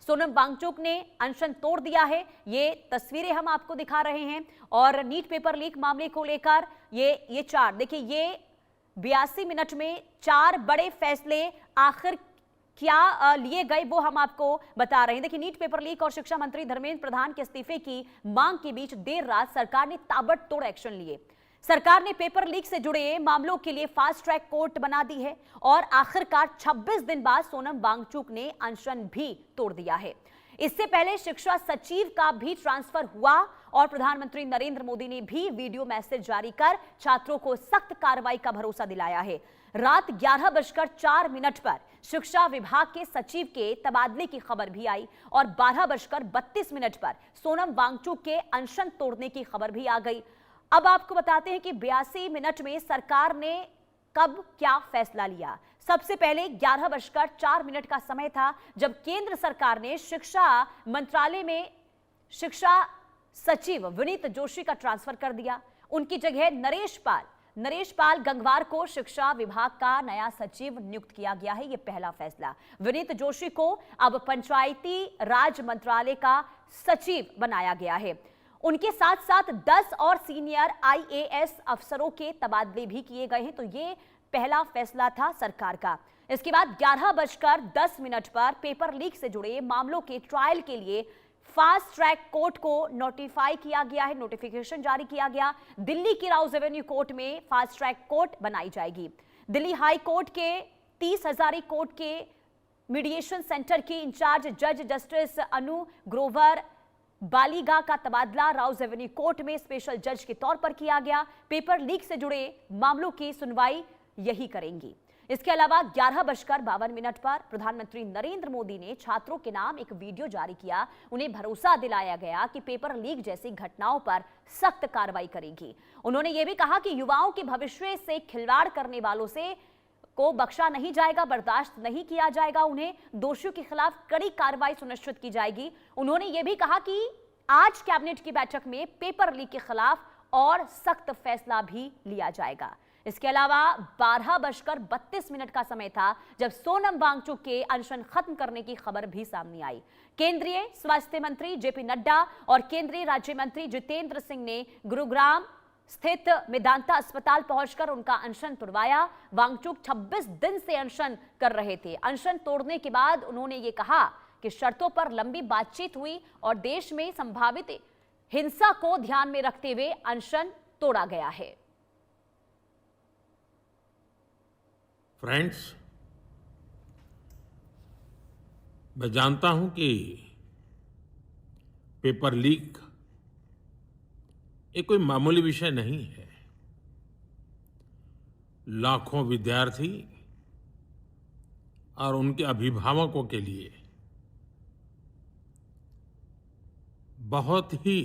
सोनम वांगचुक ने अनशन तोड़ दिया है। ये तस्वीरें हम आपको दिखा रहे हैं। और नीट पेपर लीक मामले को लेकर ये चार देखिए, ये 82 मिनट में 4 बड़े फैसले आखिर क्या लिए गए वो हम आपको बता रहे हैं। देखिए, नीट पेपर लीक और शिक्षा मंत्री धर्मेंद्र प्रधान के इस्तीफे की मांग के बीच देर रात सरकार ने ताबड़तोड़ एक्शन लिए। सरकार ने पेपर लीक से जुड़े मामलों के लिए फास्ट ट्रैक कोर्ट बना दी है और आखिरकार 26 दिन बाद सोनम वांगचुक ने अनशन भी तोड़ दिया है। इससे पहले शिक्षा सचिव का भी ट्रांसफर हुआ और प्रधानमंत्री नरेंद्र मोदी ने भी वीडियो मैसेज जारी कर छात्रों को सख्त कार्रवाई का भरोसा दिलाया है। रात 11:04 पर शिक्षा विभाग के सचिव के तबादले की खबर भी आई और 12:32 पर सोनम वांगचुक के अनशन तोड़ने की खबर भी आ गई। अब आपको बताते हैं कि 82 मिनट में सरकार ने कब क्या फैसला लिया। सबसे पहले 11:04 का समय था जब केंद्र सरकार ने शिक्षा मंत्रालय में शिक्षा सचिव विनीत जोशी का ट्रांसफर कर दिया। उनकी जगह नरेश पाल गंगवार को शिक्षा विभाग का नया सचिव नियुक्त किया गया है। यह पहला फैसला। विनीत जोशी को अब पंचायती राज मंत्रालय का सचिव बनाया गया है। उनके साथ साथ 10 और सीनियर आईएएस अफसरों के तबादले भी किए गए हैं। तो ये पहला फैसला था सरकार का। इसके बाद 11:10 पर पेपर लीक से जुड़े मामलों के ट्रायल के लिए फास्ट ट्रैक कोर्ट को नोटिफाई किया गया है, नोटिफिकेशन जारी किया गया। दिल्ली की राउज एवेन्यू कोर्ट में फास्ट ट्रैक कोर्ट बनाई जाएगी। दिल्ली हाई कोर्ट के 30 हजारी कोर्ट के मीडिएशन सेंटर की इंचार्ज जज जस्टिस अनु ग्रोवर बालिगा का तबादला राउज एवेन्यू कोर्ट में स्पेशल जज के तौर पर किया गया। पेपर लीक से जुड़े मामलों की सुनवाई यही करेंगी। इसके अलावा 11:52 पर प्रधानमंत्री नरेंद्र मोदी ने छात्रों के नाम एक वीडियो जारी किया। उन्हें भरोसा दिलाया गया कि पेपर लीक जैसी घटनाओं पर सख्त कार्रवाई करेगी। उन्होंने यह भी कहा कि युवाओं के भविष्य से खिलवाड़ करने वालों से को बख्शा नहीं जाएगा, बर्दाश्त नहीं किया जाएगा। उन्हें दोषियों के खिलाफ कड़ी कार्रवाई सुनिश्चित की जाएगी। उन्होंने यह भी कहा कि आज कैबिनेट की बैठक में पेपर लीक के खिलाफ और सख्त फैसला भी लिया जाएगा। इसके अलावा 12:32 का समय था जब सोनम वांगचुक के अनशन खत्म करने की खबर भी सामने आई। केंद्रीय स्वास्थ्य मंत्री जेपी नड्डा और केंद्रीय राज्य मंत्री जितेंद्र सिंह ने गुरुग्राम स्थित मेदांता अस्पताल पहुंचकर उनका अनशन तुड़वाया। वांगचुक 26 दिन से अनशन कर रहे थे। अनशन तोड़ने के बाद उन्होंने ये कहा कि शर्तों पर लंबी बातचीत हुई और देश में संभावित हिंसा को ध्यान में रखते हुए अनशन तोड़ा गया है। फ्रेंड्स, मैं जानता हूं कि पेपर लीक ये कोई मामूली विषय नहीं है। लाखों विद्यार्थी और उनके अभिभावकों के लिए बहुत ही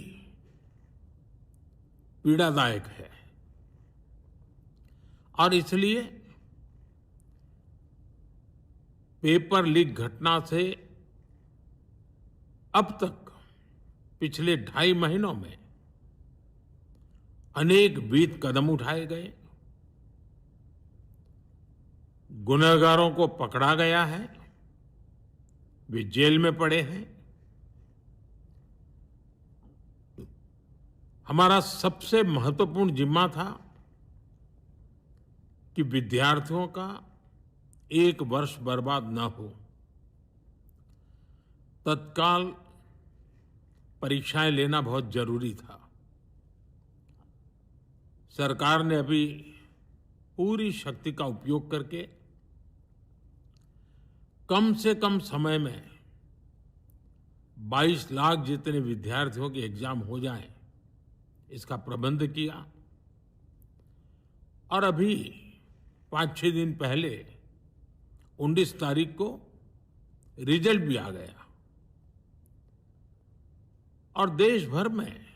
पीड़ादायक है और इसलिए पेपर लीक घटना से अब तक पिछले 2.5 महीनों में अनेक विहित कदम उठाए गए। गुनहगारों को पकड़ा गया है, वे जेल में पड़े हैं। हमारा सबसे महत्वपूर्ण जिम्मा था कि विद्यार्थियों का 1 वर्ष बर्बाद न हो। तत्काल परीक्षाएं लेना बहुत जरूरी था। सरकार ने अभी पूरी शक्ति का उपयोग करके कम से कम समय में 22 लाख जितने विद्यार्थियों के एग्जाम हो जाएं, इसका प्रबंध किया। और अभी 5-6 दिन पहले 19 तारीख को रिजल्ट भी आ गया और देश भर में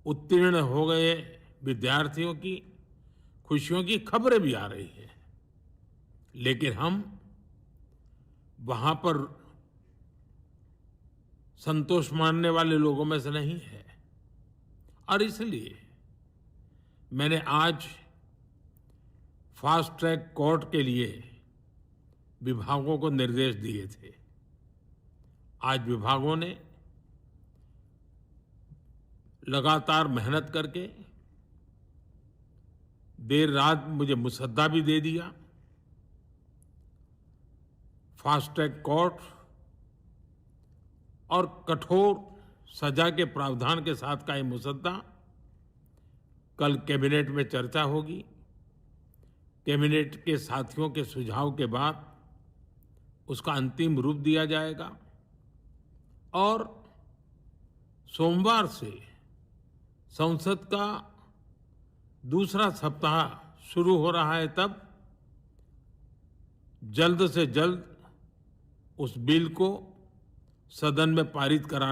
उत्तीर्ण हो गए विद्यार्थियों की खुशियों की खबरें भी आ रही हैं। लेकिन हम वहां पर संतोष मानने वाले लोगों में से नहीं है और इसलिए मैंने आज फास्ट ट्रैक कोर्ट के लिए विभागों को निर्देश दिए थे आज विभागों ने लगातार मेहनत करके देर रात मुझे मुसद्दा भी दे दिया। फास्ट ट्रैक कोर्ट और कठोर सजा के प्रावधान के साथ का ये मुसद्दा कल कैबिनेट में चर्चा होगी। कैबिनेट के साथियों के सुझाव के बाद उसका अंतिम रूप दिया जाएगा और सोमवार से संसद का दूसरा सप्ताह शुरू हो रहा है। तब जल्द से जल्द उस बिल को सदन में पारित कराना